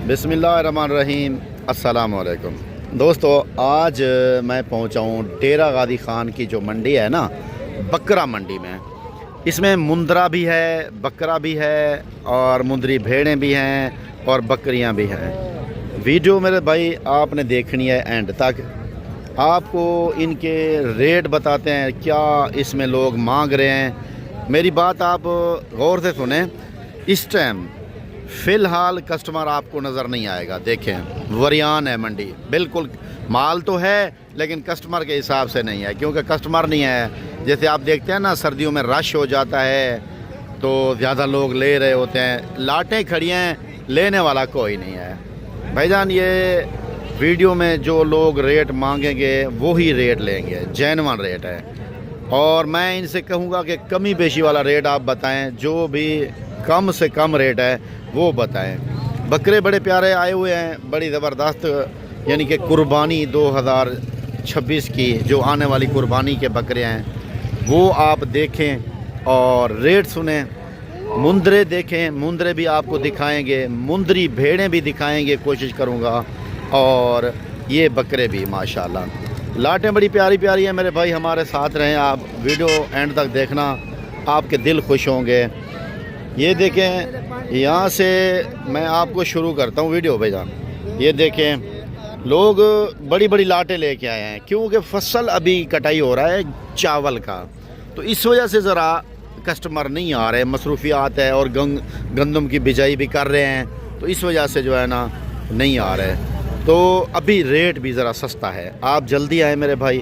बिस्मिल्लाहिर्रहमानिर्रहीम। अस्सलाम वालेकुम दोस्तों, आज मैं पहुंचा हूँ डेरा गादी ख़ान की जो मंडी है ना, बकरा मंडी में। इसमें मुंदरा भी है, बकरा भी है और मुंदरी भेड़ें भी हैं और बकरियां भी हैं। वीडियो मेरे भाई आपने देखनी है एंड तक। आपको इनके रेट बताते हैं, क्या इसमें लोग मांग रहे हैं। मेरी बात आप गौर से सुने। इस टाइम फ़िलहाल कस्टमर आपको नज़र नहीं आएगा। देखें, वरियान है मंडी, बिल्कुल माल तो है लेकिन कस्टमर के हिसाब से नहीं है, क्योंकि कस्टमर नहीं है। जैसे आप देखते हैं ना, सर्दियों में रश हो जाता है तो ज़्यादा लोग ले रहे होते हैं। लाटें खड़ी हैं, लेने वाला कोई नहीं है भाईजान। ये वीडियो में जो लोग रेट मांगेंगे वही रेट लेंगे, जेन्युइन रेट है। और मैं इनसे कहूँगा कि कमी बेशी वाला रेट आप बताएं, जो भी कम से कम रेट है वो बताएं। बकरे बड़े प्यारे आए हुए हैं, बड़ी ज़बरदस्त, यानी कि कुर्बानी 2026 की जो आने वाली कुर्बानी के बकरे हैं वो आप देखें और रेट सुने। मुंदरे देखें, मुंदरे भी आपको दिखाएंगे, मुंदरी भेड़ें भी दिखाएंगे, कोशिश करूँगा। और ये बकरे भी माशाल्लाह, लाटें बड़ी प्यारी प्यारी हैं मेरे भाई। हमारे साथ रहें आप, वीडियो एंड तक देखना, आपके दिल खुश होंगे। ये देखें, यहाँ से मैं आपको शुरू करता हूँ वीडियो भाईजान। ये देखें, लोग बड़ी बड़ी लाटें लेके आए हैं क्योंकि फसल अभी कटाई हो रहा है चावल का, तो इस वजह से ज़रा कस्टमर नहीं आ रहे। मसरूफियात है और गंदम की बिजाई भी कर रहे हैं, तो इस वजह से जो है ना नहीं आ रहे। तो अभी रेट भी ज़रा सस्ता है, आप जल्दी आए मेरे भाई,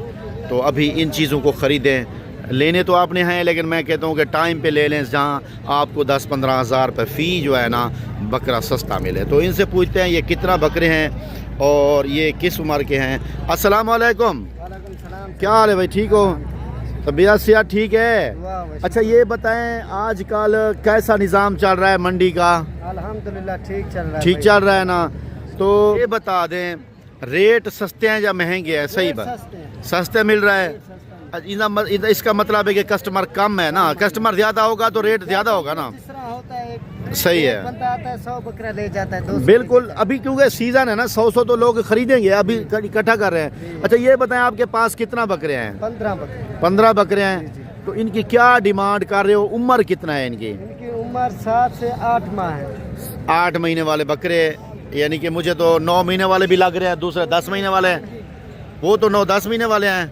तो अभी इन चीज़ों को ख़रीदें। लेने तो आपने हैं, लेकिन मैं कहता हूँ कि टाइम पे ले लें, जहाँ आपको 10-15 हज़ार रुपये फ़ी जो है ना बकरा सस्ता मिले। तो इनसे पूछते हैं ये कितना बकरे हैं और ये किस उम्र के हैं। अस्सलाम वालेकुम। क्या हाल है भाई, ठीक हो? तबीयत सेहत ठीक है? अच्छा ये बताएं, आजकल कैसा निज़ाम चल रहा है मंडी का? अल्हम्दुलिल्लाह ठीक चल रहा है। ठीक चल रहा है ना? तो ये बता दें, रेट सस्ते हैं या महंगे हैं? सही बात, सस्ते मिल रहा है। इसका मतलब है कि कस्टमर कम है ना, कस्टमर ज़्यादा होगा तो रेट ज़्यादा होगा ना। होता है, सही है। बंदा आता है 100 बकरा ले जाता है, 200 बिल्कुल, अभी क्योंकि सीज़न है ना, 100 तो लोग खरीदेंगे, अभी इकट्ठा कर रहे हैं। अच्छा ये बताएं, आपके पास कितना बकरे हैं? 15 बकरे। 15 बकरे हैं। तो इनकी क्या डिमांड कर रहे हो? उम्र कितना है इनकी? इनकी उम्र 7 से 8 माह है। 8 महीने वाले बकरे, यानी कि मुझे तो 9 महीने वाले भी लग रहे हैं, दूसरे 10 महीने वाले हैं। वो तो 9-10 महीने वाले हैं।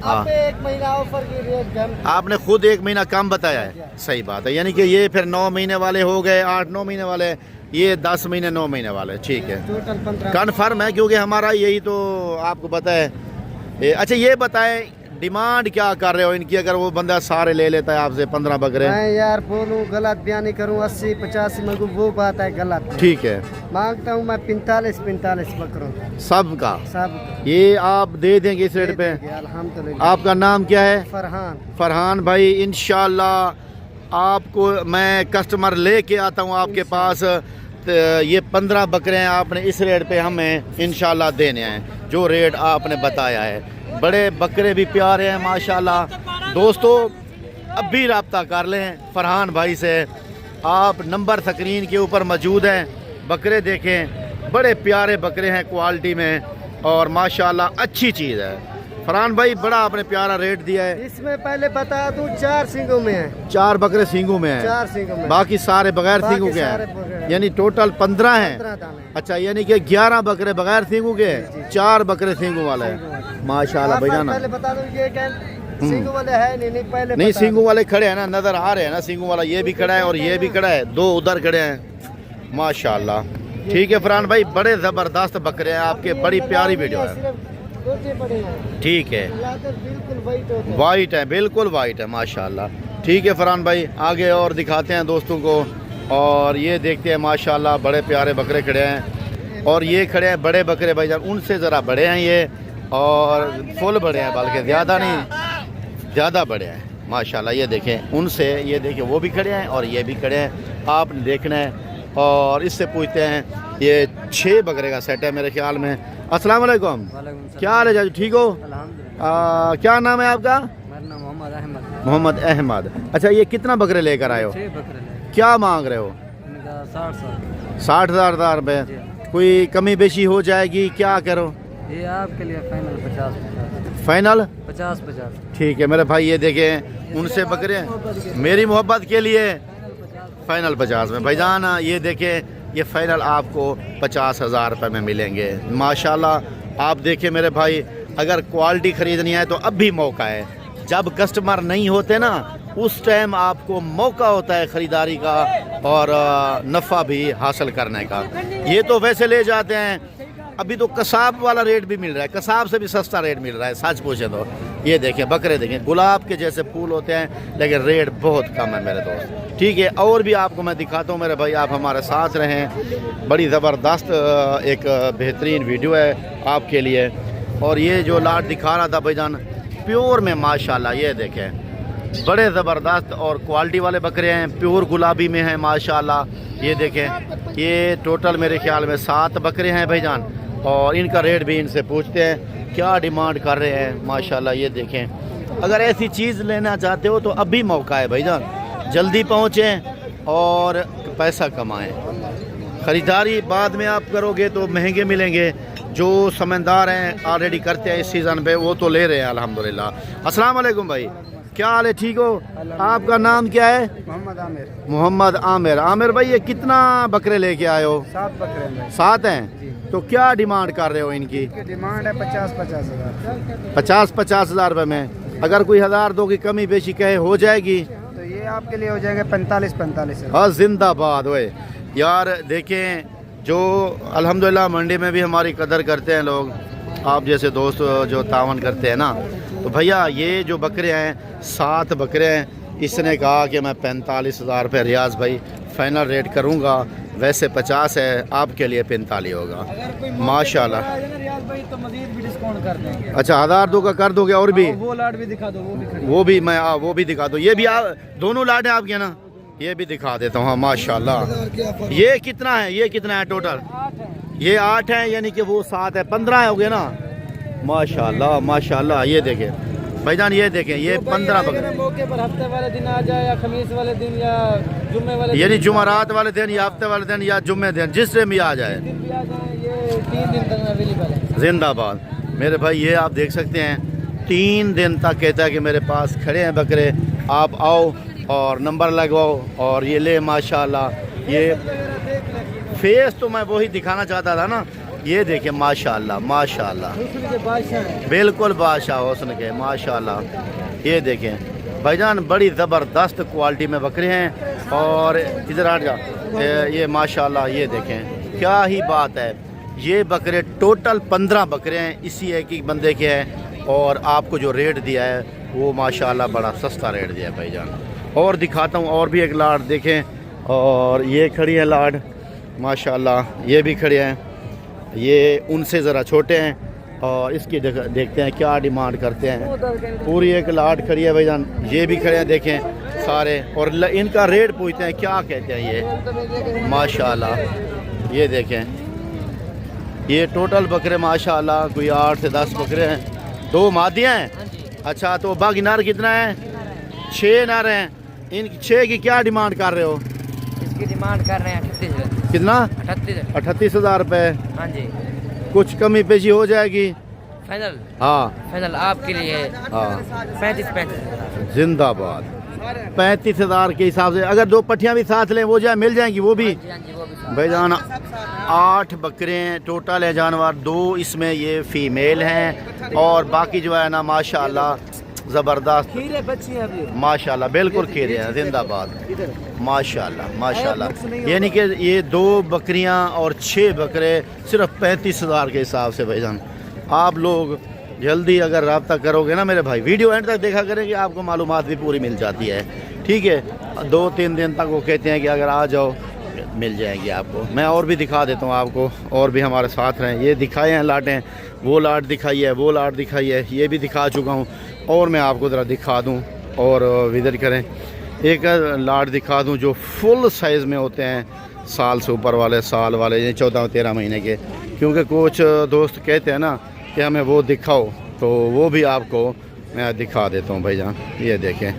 हाँ, 1 महीना ऑफर की रेट कम, आपने खुद 1 महीना कम बताया है। सही बात है, यानी कि ये फिर 9 महीने वाले हो गए, 8-9 महीने वाले, ये 10 महीने 9 महीने वाले। ठीक है, टोटल 15 कन्फर्म है, क्योंकि हमारा यही तो आपको पता है। अच्छा ये बताएं, डिमांड क्या कर रहे हो इनकी? अगर वो बंदा सारे ले लेता है आपसे 15 बकरे। मैं यार बोलूं, गलत बयानी करूं, 80-85 मांगू, वो बात है गलत। ठीक है, मांगता हूं मैं 45 बकरों सबका। सब ये आप दे देंगे इस रेट पे? अल्हम्दुलिल्लाह। आपका नाम क्या है? फरहान। फरहान भाई, इंशाल्लाह आपको मैं कस्टमर लेके आता हूँ आपके पास। ये 15 बकरे हैं, आपने इस रेट पे हमें इंशाल्लाह देने हैं, जो रेट आपने बताया है। बड़े बकरे भी प्यारे हैं माशाल्लाह। दोस्तों अभी रब्ता कर लें फरहान भाई से, आप नंबर स्क्रीन के ऊपर मौजूद हैं। बकरे देखें, बड़े प्यारे बकरे हैं क्वालिटी में, और माशाल्लाह अच्छी चीज़ है। फरहान भाई बड़ा आपने प्यारा रेट दिया है। इसमें पहले बता दूं, 4 सींगों में है। 4 बकरे सींगों में हैं, 4 सींगों में, बाकी सारे बगैर सींगों के हैं, यानी टोटल 15 हैं। अच्छा, यानी कि 11 बकरे बगैर सींगों के, 4 बकरे सींगों वाले हैं। माशाल्लाह भैया। पहले बता दूं, ये क्या सींगों वाले है नहीं पहले नहीं, सींगों वाले खड़े हैं ना, नजर आ रहे हैं ना। सींगों वाला ये भी खड़ा है और ये भी खड़ा है, 2 उधर खड़े हैं माशाल्लाह। ठीक है फरहान भाई, बड़े ज़बरदस्त बकरे हैं आपके, बड़ी प्यारी वीडियो है। ठीक है, वाइट है, बिल्कुल वाइट है माशाल्लाह। ठीक है फरहान भाई, आगे और दिखाते हैं दोस्तों को। और ये देखते हैं माशाल्लाह, बड़े प्यारे बकरे खड़े हैं। और ये खड़े हैं बड़े बकरे भाईजान, उनसे ज़रा बड़े हैं ये, और फुल बड़े हैं, बल्कि ज़्यादा नहीं, ज़्यादा बड़े हैं माशाल्लाह। ये देखें, उनसे ये देखें, वो भी खड़े हैं और ये भी खड़े हैं, आपने देखना है। और इससे पूछते हैं, ये 6 बकरे का सेट है मेरे ख्याल में। अस्सलाम वालेकुम। क्या हाल है जाजू, ठीक हो? क्या नाम है आपका? मोहम्मद अहमद। मोहम्मद अहमद। अच्छा ये कितना बकरे लेकर आए हो? 6 बकरे। क्या मांग रहे हो? 60,000 रुपये। कोई कमी बेशी हो जाएगी, क्या करो? ये आपके लिए फाइनल 50-50। फाइनल 50-50। ठीक है मेरे भाई, ये देखें उनसे बकरे मेरी मोहब्बत के लिए फाइनल 50 में भाईजान। ये देखें ये फाइनल आपको 50,000 रुपये में मिलेंगे माशाल्लाह। आप देखें मेरे भाई, अगर क्वालिटी ख़रीदनी है तो अब भी मौका है। जब कस्टमर नहीं होते ना उस टाइम आपको मौका होता है ख़रीदारी का और नफ़ा भी हासिल करने का। ये तो वैसे ले जाते हैं, अभी तो कसाब वाला रेट भी मिल रहा है, कसाब से भी सस्ता रेट मिल रहा है सच पूछे तो। ये देखें बकरे देखें, गुलाब के जैसे फूल होते हैं लेकिन रेट बहुत कम है मेरे दोस्त। ठीक है, और भी आपको मैं दिखाता हूँ मेरे भाई, आप हमारे साथ रहें। बड़ी ज़बरदस्त एक बेहतरीन वीडियो है आपके लिए। और ये जो लाट दिखा रहा था भाईजान प्योर में माशाल्लाह, ये देखें बड़े ज़बरदस्त और क्वालिटी वाले बकरे हैं, प्योर गुलाबी में हैं माशाल्लाह। ये देखें ये टोटल मेरे ख्याल में 7 बकरे हैं भाईजान। और इनका रेट भी इनसे पूछते हैं क्या डिमांड कर रहे हैं माशाल्लाह। ये देखें, अगर ऐसी चीज़ लेना चाहते हो तो अभी मौका है भाईजान, जल्दी पहुँचें और पैसा कमाएं। ख़रीदारी बाद में आप करोगे तो महंगे मिलेंगे। जो समझदार हैं ऑलरेडी करते हैं इस सीज़न पे वो तो ले रहे हैं अल्हम्दुलिल्लाह। अस्सलाम वालेकुम भाई, क्या हाल है? ठीक हो? आपका नाम क्या है? मोहम्मद आमिर। मोहम्मद आमिर। आमिर भाई ये कितना बकरे लेके आए हो? 7 बकरे हैं। 7 हैं। तो क्या डिमांड कर रहे हो इनकी? डिमांड है 50-50 हज़ार। 50-50 हज़ार रुपये में। अगर कोई 1,000-2 की कमी बेशी कहे हो जाएगी तो ये आपके लिए हो जाएगा 45-45। हाँ जिंदाबाद वे यार। देखें जो अल्हम्दुलिल्लाह मंडी में भी हमारी कदर करते हैं लोग, आप जैसे दोस्त जो तावन करते हैं ना, तो भैया ये जो बकरे हैं 7 बकरे हैं। इसने कहा कि मैं 45,000 रुपये रियाज भाई फाइनल रेट करूँगा, वैसे 50 है, आपके लिए 45 होगा माशाल्लाह। तो मजीद भी डिस्काउंट कर देंगे। अच्छा 1,000-2 का कर दोगे? और भी वो लाट भी दिखा दो, वो भी मैं वो भी दिखा दो। ये भी आप दोनों लाट हैं आपके ना, ये भी दिखा देता हूँ। हाँ माशाल्लाह। ये कितना है? ये कितना है टोटल? 8 है। ये 8 है, यानी कि वो 7 है, 15 हो गए ना माशाल्लाह माशाल्लाह। ये देखें भाईजान, ये देखें ये 15 बकरे मौके पर हफ्ते वाले दिन आ जाए या खमीस वाले दिन या जुम्मे वाले यानी जुमेरात वाले दिन या हफ्ते वाले दिन या जुम्मे दिन जिस दिन भी आ जाए, दिन भी आ जाए, ये 3 दिन तक अवेलेबल है। जिंदाबाद मेरे भाई। ये आप देख सकते हैं 3 दिन तक कहता है कि मेरे पास खड़े हैं बकरे, आप आओ और नंबर लगवाओ और ये ले माशाल्लाह। ये फेस तो मैं वही दिखाना चाहता था ना, ये देखें माशाल्लाह माशाल्लाह, बिल्कुल बादशाह हुस्न के माशाल्लाह। ये देखें भाईजान बड़ी ज़बरदस्त क्वालिटी में बकरे हैं। और इधर आ जा, ये माशाल्लाह ये देखें क्या ही बात है। ये बकरे टोटल 15 बकरे हैं, इसी एक ही बंदे के हैं। और आपको जो रेट दिया है वो माशाल्लाह बड़ा सस्ता रेट दिया है भाईजान। और दिखाता हूँ और भी एक लाट देखें, और ये खड़ी है लाट माशाल्लाह, ये भी खड़े हैं, ये उनसे ज़रा छोटे हैं। और इसकी देखते हैं क्या डिमांड करते हैं। पूरी एक लाट खड़ी है भाईजान, ये भी खड़े हैं देखें सारे, और इनका रेट पूछते हैं क्या कहते हैं ये माशाल्लाह। ये देखें ये टोटल बकरे माशाल्लाह कोई 8 से 10 बकरे हैं। 2 मादियाँ हैं। अच्छा तो बाकी नर कितना है? 6 नर हैं। इन 6 की क्या डिमांड कर रहे हो? इसकी डिमांड कर रहे हैं 38। कितना? 38,000 रुपये। हाँ जी, कुछ कमी पेशी हो जाएगी? फाइनल। हाँ फाइनल आपके लिए हाँ 35। जिंदाबाद। 35,000 के हिसाब से अगर 2 पट्टियाँ भी साथ लें वो जाए मिल जाएंगी वो भी भाईजान। 8 बकरे हैं टोटल है जानवर, 2 इसमें ये फीमेल हैं और बाकी जो है ना माशाल्लाह ज़बरदस्त खीरे बच्ची हैं अभी माशाल्लाह, बिल्कुल खीरे हैं जिंदाबाद माशाल्लाह माशाल्लाह। यानी कि ये 2 बकरियां और 6 बकरे सिर्फ 35,000 के हिसाब से भाईजान। आप लोग जल्दी अगर रब्ता करोगे ना मेरे भाई, वीडियो एंड तक देखा करेंगे, आपको मालूमात भी पूरी मिल जाती है। ठीक है, 2-3 दिन तक वो कहते हैं कि अगर आ जाओ मिल जाएगी आपको। मैं और भी दिखा देता हूँ आपको, और भी हमारे साथ रहें। ये दिखाए हैं लाटें, वो लाट दिखाई है, वो लाट दिखाई है, ये भी दिखा चुका हूँ। और मैं आपको ज़रा दिखा दूँ और विजिट करें। एक लाट दिखा दूँ जो फुल साइज़ में होते हैं, साल से ऊपर वाले, साल वाले, ये 14-13 महीने के। क्योंकि कुछ दोस्त कहते हैं ना कि हमें वो दिखाओ, तो वो भी आपको मैं दिखा देता हूँ भाईजान। ये देखें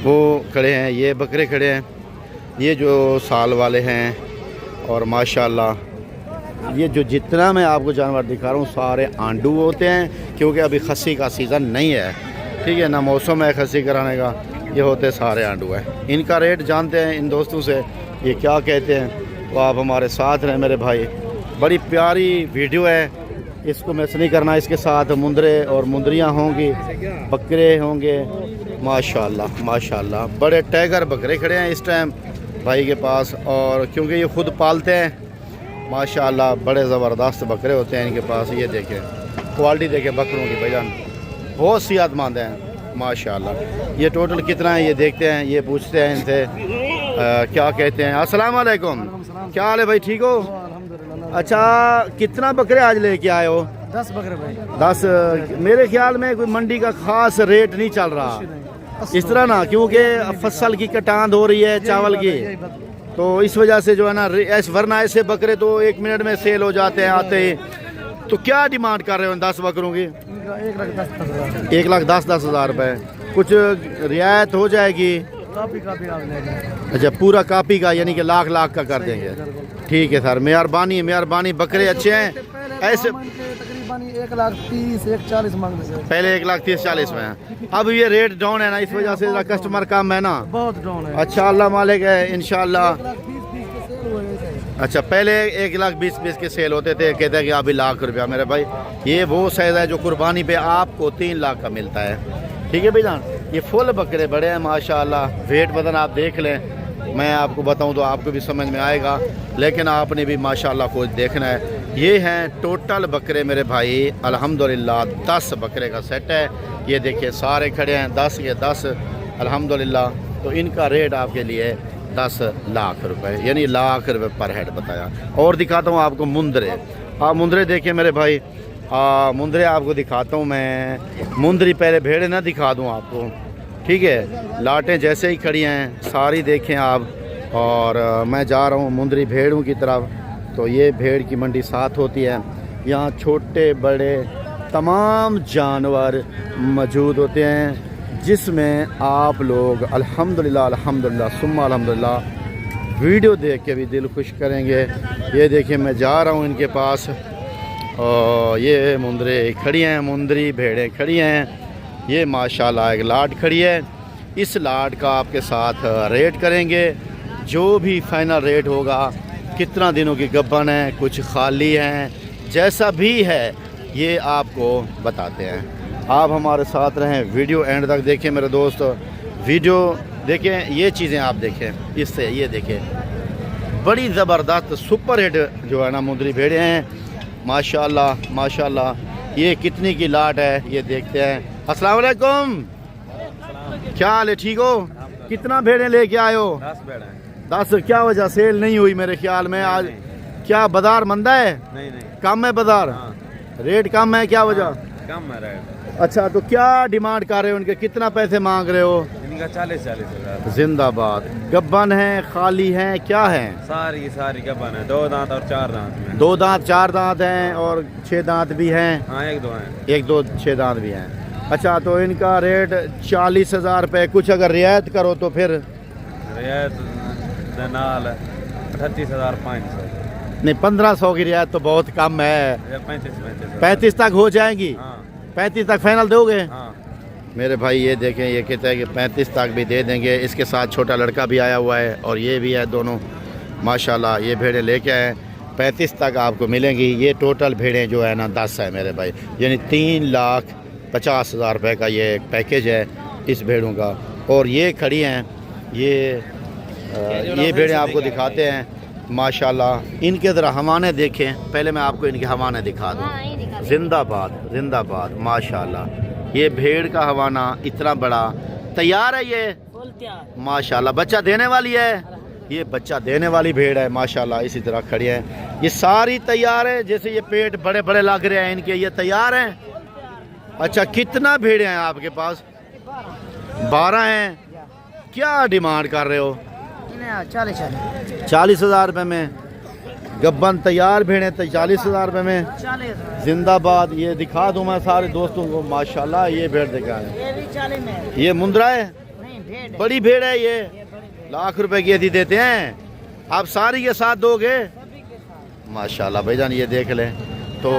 वो खड़े हैं, ये बकरे खड़े हैं, ये जो साल वाले हैं और माशाल्लाह ये जो जितना मैं आपको जानवर दिखा रहा हूँ सारे आंडू होते हैं, क्योंकि अभी खस्सी का सीज़न नहीं है, ठीक है ना, मौसम है खस्सी कराने का, ये होते सारे आंडू है। इनका रेट जानते हैं इन दोस्तों से, ये क्या कहते हैं, तो आप हमारे साथ रहें मेरे भाई। बड़ी प्यारी वीडियो है, इसको मिस नहीं करना। इसके साथ मुंदरे और मुंदरियाँ होंगी, बकरे होंगे, माशाल्लाह माशाल्लाह। बड़े टाइगर बकरे खड़े हैं इस टाइम भाई के पास, और क्योंकि ये खुद पालते हैं माशाल्लाह, बड़े ज़बरदस्त बकरे होते हैं इनके पास। ये देखें क्वालिटी देखें बकरों की भाईजान, बहुत सेहतमंद हैं माशाल्लाह। ये टोटल कितना है ये देखते हैं, ये पूछते हैं इनसे क्या कहते हैं। अस्सलाम वालेकुम, क्या हाल है भाई, ठीक हो? अच्छा, कितना बकरे आज लेके आए हो? 10 बकरे भाई। 10। मेरे ख्याल में कोई मंडी का खास रेट नहीं चल रहा इस तरह ना, क्योंकि फसल की कटान हो रही है चावल की, तो इस वजह से जो है ना, वरना ऐसे बकरे तो 1 मिनट में सेल हो जाते हैं आते ही। तो क्या डिमांड कर रहे हो 10 बकरों की? 1,10,10,000 रुपये। कुछ रियायत हो जाएगी? अच्छा, पूरा कापी का, यानी कि लाख का कर देंगे। ठीक है सर, मेहरबानी मेहरबानी। बकरे अच्छे हैं ऐसे। तकरीबन 1,30,000 1,40,000 मांग रहे हैं। पहले 1,30,000-40,000 में है, अब ये रेट डाउन है ना, इस वजह से कस्टमर कम है ना, बहुत डाउन है। अच्छा, अल्लाह मालिक है इंशाल्लाह। अच्छा, पहले 1,20,000 के सेल होते थे, कहते हैं कि अभी ₹1,00,000 मेरे भाई। ये वो साइज़ है जो कुर्बानी पे आपको 3 लाख का मिलता है, ठीक है भाईजान। ये फुल बकरे बड़े हैं माशाल्लाह, वेट वजन आप देख लें, मैं आपको बताऊं तो आपको भी समझ में आएगा, लेकिन आपने भी माशाल्लाह कुछ देखना है। ये हैं टोटल बकरे मेरे भाई, अल्हम्दुलिल्लाह 10 बकरे का सेट है। ये देखिए सारे खड़े हैं, 10 ये 10 अल्हम्दुलिल्लाह। तो इनका रेट आपके लिए 10 लाख रुपए, यानी ₹1,00,000 पर हेड बताया। और दिखाता हूँ आपको मुंदरे। आप मुंदरे देखिए मेरे भाई, मुंदरे आपको दिखाता हूँ मैं। मुंदरी पहले भेड़े ना दिखा दूँ आपको, ठीक है। लाटें जैसे ही खड़ी हैं सारी देखें आप, और मैं जा रहा हूँ मुंदरी भेड़ों की तरफ। तो ये भेड़ की मंडी साथ होती है, यहाँ छोटे बड़े तमाम जानवर मौजूद होते हैं, जिसमें आप लोग अल्हम्दुलिल्लाह अल्हम्दुलिल्लाह सुम्मा अल्हम्दुलिल्लाह वीडियो देख के भी दिल खुश करेंगे। ये देखिए मैं जा रहा हूँ इनके पास, और ये मुंदरे खड़ी हैं, मुंदरी भेड़ें खड़ी हैं। ये माशाल्लाह एक लाट खड़ी है, इस लाट का आपके साथ रेट करेंगे, जो भी फाइनल रेट होगा। कितना दिनों की गब्बन है, कुछ खाली हैं, जैसा भी है ये आपको बताते हैं। आप हमारे साथ रहें, वीडियो एंड तक देखें मेरे दोस्त, वीडियो देखें। ये चीज़ें आप देखें इससे, ये देखें बड़ी ज़बरदस्त सुपर हिट जो है ना मुंदरी भेड़े हैं माशाल्लाह माशाल्लाह। ये कितनी की लाट है ये देखते हैं। अस्सलाम वालेकुम, क्या हाल है, ठीक हो? कितना भेड़ें लेके आए हो? 10 भेड़ें। 10। क्या वजह सेल नहीं हुई मेरे ख्याल में आज? क्या बाजार मंदा है? नहीं कम है बाजार? हाँ। रेट कम है, क्या वजह? कम है रेट। अच्छा, तो क्या डिमांड कर रहे हो उनके, कितना पैसे मांग रहे हो? इनका 40-40 हज़ार। जिंदाबाद। गब्बन है, खाली है, क्या है? सारी गब्बन है, 2 दांत और 4 दांत में। 2 दांत 4 दांत हैं, और 6 दांत भी हैं। हाँ, 1-2 हैं। 1-2 6 दांत भी हैं। अच्छा, तो इनका रेट 40,000 रुपये। कुछ अगर रियायत करो तो फिर? रियायत नाल 38,500। नहीं, 1500 की रियायत तो बहुत कम है। 35 तक हो जाएंगी? हाँ। 35 तक फाइनल दोगे? हाँ। मेरे भाई ये देखें, ये कहता है कि 35 तक भी दे देंगे। इसके साथ छोटा लड़का भी आया हुआ है, और ये भी है, दोनों माशाल्लाह ये भेड़ें लेके आए। 35 तक आपको मिलेंगी। ये टोटल भेड़ें जो है ना 10 है मेरे भाई, यानी 3,50,000 रुपये का ये एक पैकेज है इस भेड़ों का। और ये खड़ी हैं, ये भेड़ें आपको दिखाते हैं माशाल्लाह। इनके ज़रा हवाने देखें, पहले मैं आपको इनके हवाने दिखा दूँ। जिंदाबाद जिंदाबाद माशाल्लाह। ये भेड़ का हवाना इतना बड़ा तैयार है, ये माशाल्लाह बच्चा देने वाली है। ये बच्चा देने वाली भेड़ है माशाल्लाह। इसी तरह खड़ी है, ये सारी तैयार है। जैसे ये पेट बड़े बड़े लग रहे हैं इनके, ये तैयार हैं। अच्छा, कितना भेड़े हैं आपके पास? 12 हैं। क्या डिमांड कर रहे हो? 40,000 रुपये में। गब्बन तैयार भेड़े 40,000 रुपये में। जिंदाबाद। ये दिखा दूं मैं सारे दोस्तों को माशाल्लाह। ये भेड़ दिखाएं, ये मुंद्रा है, बड़ी भेड़ है ये। ₹1,00,000 की यदि देते हैं आप सारी के साथ दोगे? माशाल्लाह भाईजान, ये देख लें तो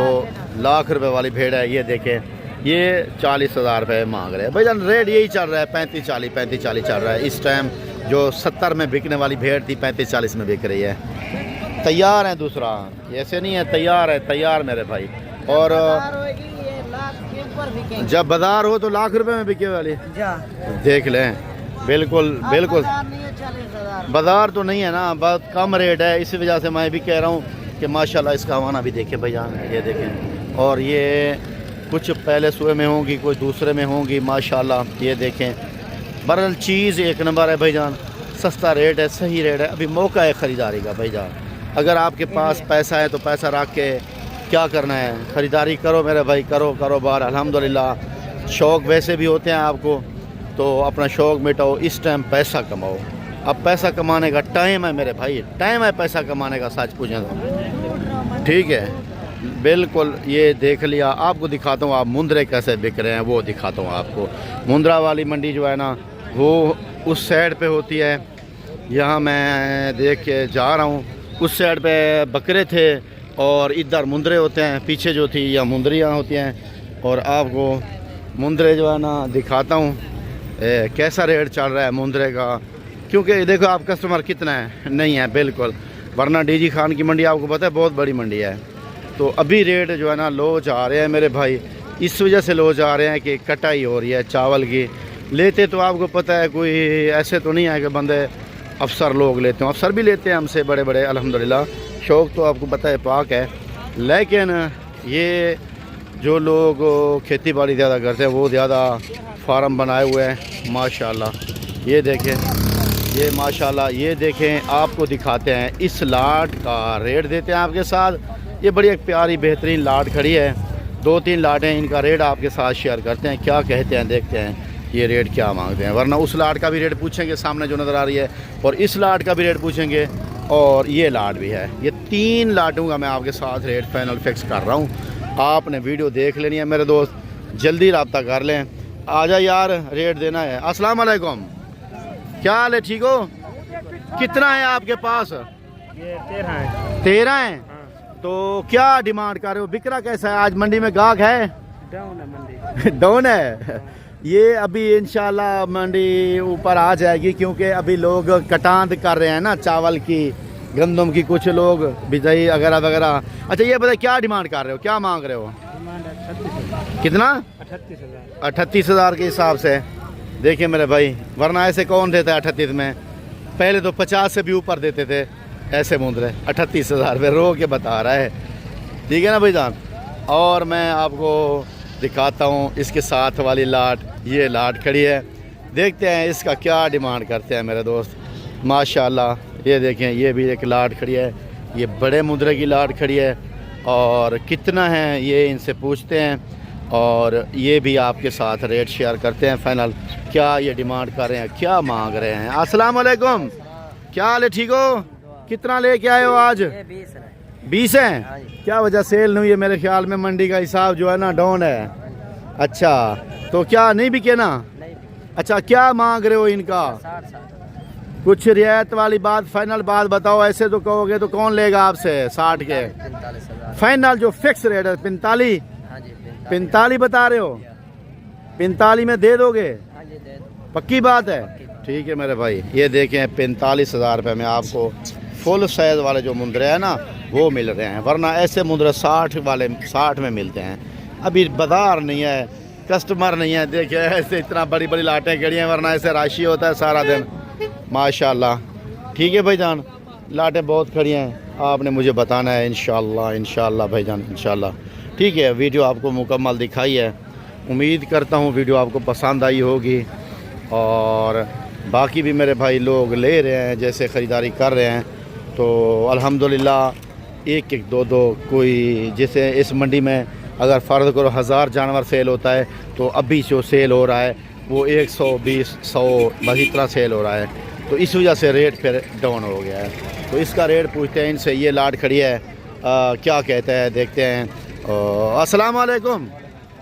लाख रुपए वाली भेड़ है। ये देखें, ये 40,000 रुपये मांग रहे हैं भाईजान। रेट यही चल रहा है 35-40 चल रहा है इस टाइम। जो 70 में बिकने वाली भेड़ थी 35-40 में बिक रही है। तैयार है दूसरा, ऐसे नहीं है, तैयार है, तैयार मेरे भाई। और जब बाजार हो तो लाख रुपए में बिके वाली देख लें। बिल्कुल बिल्कुल, बाजार तो नहीं है ना, बहुत कम रेट है, इसी वजह से मैं भी कह रहा हूँ कि माशाल्लाह इसका हवाना भी देखें भाईजान। ये देखें, और ये कुछ पहले सुबह में होंगी, कोई दूसरे में होंगी माशाल्लाह। ये देखें, बहरहाल चीज़ एक नंबर है भाईजान, सस्ता रेट है, सही रेट है। अभी मौका है ख़रीदारी का भाईजान। अगर आपके पास पैसा है तो पैसा रख के क्या करना है, ख़रीदारी करो मेरे भाई, करो कारोबार। अल्हम्दुलिल्लाह शौक़ वैसे भी होते हैं आपको, तो अपना शौक़ मिटाओ, इस टाइम पैसा कमाओ। अब पैसा कमाने का टाइम है मेरे भाई, टाइम है पैसा कमाने का, सच पूछें तो। ठीक है, बिल्कुल। ये देख लिया, आपको दिखाता हूँ आप मुंद्रे कैसे बिक रहे हैं, वो दिखाता हूँ आपको। मुंद्रा वाली मंडी जो है ना, वो उस साइड पे होती है। यहाँ मैं देख के जा रहा हूँ, उस साइड पे बकरे थे और इधर मुंद्रे होते हैं। पीछे जो थी या मुंद्रियाँ होती हैं। और आपको मुंद्रे जो है ना दिखाता हूँ कैसा रेट चल रहा है मुंद्रे का, क्योंकि देखो आप कस्टमर कितना है, नहीं है बिल्कुल। वरना डीजी खान की मंडी आपको पता है बहुत बड़ी मंडी है। तो अभी रेट जो है ना लो जा रहे हैं मेरे भाई, इस वजह से लो जा रहे हैं कि कटाई हो रही है चावल की। लेते तो आपको पता है कोई ऐसे तो नहीं है कि बंदे अफसर लोग लेते हैं, अफसर भी लेते हैं हमसे बड़े बड़े, अल्हम्दुलिल्लाह। शौक़ तो आपको पता है पाक है। लेकिन ये जो लोग खेती बाड़ी ज़्यादा करते हैं वो ज़्यादा फार्म बनाए हुए हैं माशाल्लाह। ये देखें, ये माशाल्लाह, ये देखें, आपको दिखाते हैं इस लाट का रेट देते हैं आपके साथ। ये बड़ी एक प्यारी बेहतरीन लाट खड़ी है, 2-3 लाटें, इनका रेट आपके साथ शेयर करते हैं, क्या कहते हैं देखते हैं ये रेट क्या मांगते हैं। वरना उस लाट का भी रेट पूछेंगे सामने जो नज़र आ रही है, और इस लाट का भी रेट पूछेंगे, और ये लाट भी है। ये 3 लाटों का मैं आपके साथ रेट फाइनल फिक्स कर रहा हूँ। आपने वीडियो देख लेनी है मेरे दोस्त, जल्दी रब्ता कर लें। आजा यार, रेट देना है। अस्सलाम वालेकुम, क्या हाल है, ठीक हो? कितना है आपके पास? ये 13 है। 13 है। तो क्या डिमांड कर रहे हो, बिक रहा कैसा है? आज मंडी में गाहक है? डाउन है मंडी। डाउन है। ये अभी इंशाल्लाह मंडी ऊपर आ जाएगी, क्योंकि अभी लोग कटांत कर रहे हैं ना चावल की, गंदम की, कुछ लोग बिजाई वगैरह वगैरह। अच्छा ये बताइए क्या डिमांड कर रहे हो, क्या मांग रहे हो? कितना? 38,000 के हिसाब से। देखिए मेरे भाई, वरना ऐसे कौन देता है 38 में? पहले तो 50 से भी ऊपर देते थे ऐसे मुंद्रे। 38,000 रुपये रो के बता रहा है, ठीक है ना भाईजान। और मैं आपको दिखाता हूँ इसके साथ वाली लाट, ये लाट खड़ी है, देखते हैं इसका क्या डिमांड करते हैं मेरे दोस्त। माशाल्लाह, ये देखें, ये भी एक लाट खड़ी है, ये बड़े मुंद्रे की लाट खड़ी है। और कितना है ये इनसे पूछते हैं, और ये भी आपके साथ रेट शेयर करते हैं फाइनल, क्या ये डिमांड कर रहे हैं, क्या मांग रहे हैं। अस्सलाम वालेकुम, क्या हाल है, ठीक हो? कितना लेके आए हो आज? 20 है। क्या वजह सेल नहीं है? मेरे ख्याल में मंडी का हिसाब जो है ना डाउन है। अच्छा, तो क्या नहीं बिके ना? अच्छा, क्या मांग रहे हो इनका? कुछ रियायत वाली बात, फाइनल बात बताओ। ऐसे तो कहोगे तो कौन लेगा आपसे 60 के? फाइनल जो फिक्स रेट है 45। 45 बता रहे हो? 45 में दे दोगे? पक्की बात है? ठीक है मेरे भाई, ये देखें 45,000 रुपये में आपको फुल साइज वाले जो मुंद्रे हैं ना वो मिल रहे हैं। वरना ऐसे मुंद्रे 60 में मिलते हैं। अभी बाजार नहीं है, कस्टमर नहीं है। देखिए ऐसे इतना बड़ी बड़ी लाटें खड़ी हैं, वरना ऐसे राशि होता है सारा दिन माशाल्लाह। ठीक है भाईजान, लाटें बहुत खड़ी हैं, आपने मुझे बताना है इंशाल्लाह भाईजान, इंशाल्लाह। ठीक है, वीडियो आपको मुकम्मल दिखाई है, उम्मीद करता हूँ वीडियो आपको पसंद आई होगी। और बाकी भी मेरे भाई लोग ले रहे हैं, जैसे ख़रीदारी कर रहे हैं, तो अल्हम्दुलिल्लाह एक एक दो दो, कोई जैसे इस मंडी में अगर फ़र्ज़ करो 1000 जानवर सेल होता है, तो अभी जो सेल हो रहा है वो 120, 100 बस इतना सेल हो रहा है। तो इस वजह से रेट फिर डाउन हो गया है। तो इसका रेट पूछते हैं इनसे। ये लाट खड़ी है, क्या कहते हैं देखते हैं। अस्सलाम वालेकुम,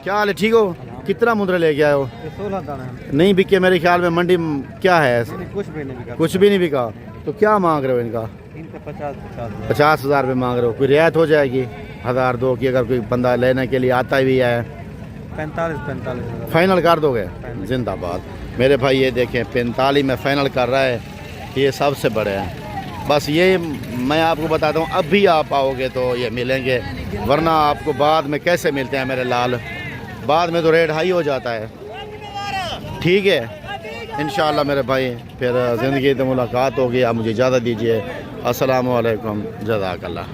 क्या हाल है, ठीक हो? कितना मुद्रा लेके आए हो? 16 दाना नहीं बिके मेरे ख्याल में मंडी क्या है? कुछ भी नहीं बिका। कुछ भी नहीं बिका। तो क्या मांग रहे हो इनका? इनका 50-50 50,000 रुपये मांग रहे हो, कोई रियायत हो जाएगी 1,000-2 की अगर कोई बंदा लेने के लिए आता भी है? 45 फाइनल कर दोगे? जिंदाबाद मेरे भाई। ये देखें 45 में फ़ाइनल कर रहा है, ये सबसे बड़े हैं। बस ये मैं आपको बताता हूँ, अब भी आप आओगे तो ये मिलेंगे, वरना आपको बाद में कैसे मिलते हैं मेरे लाल, बाद में तो रेट हाई हो जाता है। ठीक है, इंशाअल्लाह मेरे भाई, फिर ज़िंदगी तो मुलाकात होगी। आप मुझे इजाज़त दीजिए। अस्सलामु अलैकुम, जज़ाकल्लाह।